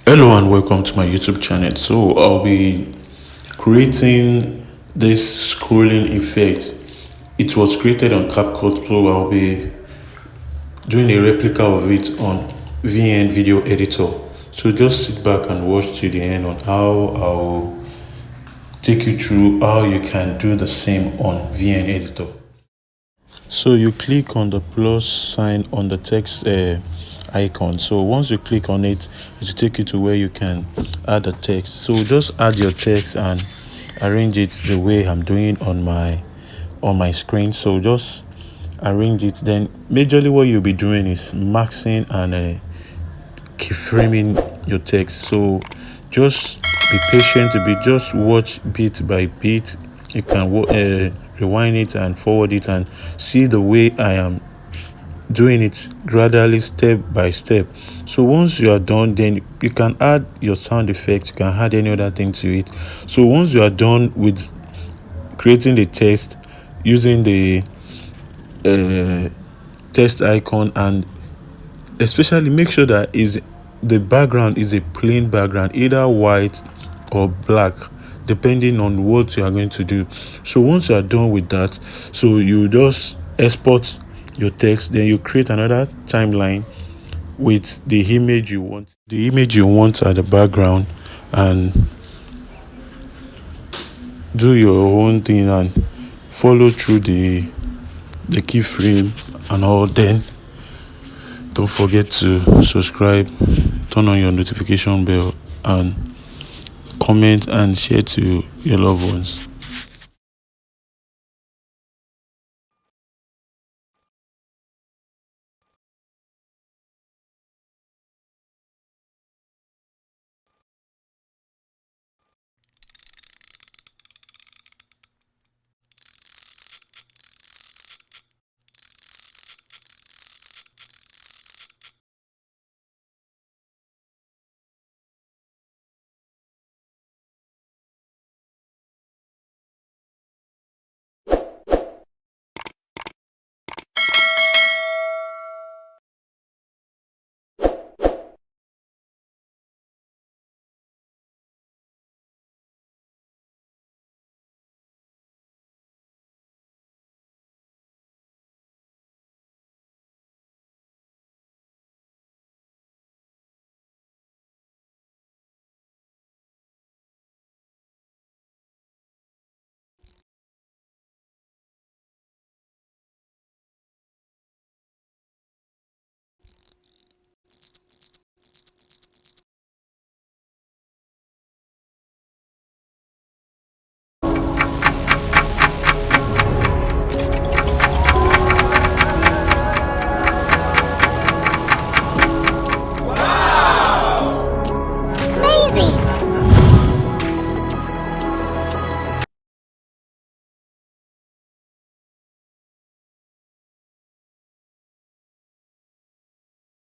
Hello and welcome to my YouTube channel. So I'll be creating this scrolling effect. It was created on CapCut, so I'll be doing a replica of it on VN Video Editor. So just sit back and watch till the end on how I'll take you through how you can do the same on VN Editor. So you click on the plus sign on the text icon. So once you click on it, it will take you to where you can add the text. So just add your text and arrange it the way I'm doing on my screen. So just arrange it. Then majorly what you'll be doing is maxing and keyframing your text. So just be patient to be just watch bit by bit. You can rewind it and forward it and see the way I am doing it gradually, step by step. So once you are done, then you can add your sound effect, you can add any other thing to it. So once you are done with creating the text using the text icon, and especially make sure that the background is a plain background, either white or black, depending on what you are going to do. So once you are done with that, so you just export your text, then you create another timeline with the image you want at the background, and do your own thing and follow through the keyframe and all. Then don't forget to subscribe, turn on your notification bell, and comment and share to your loved ones.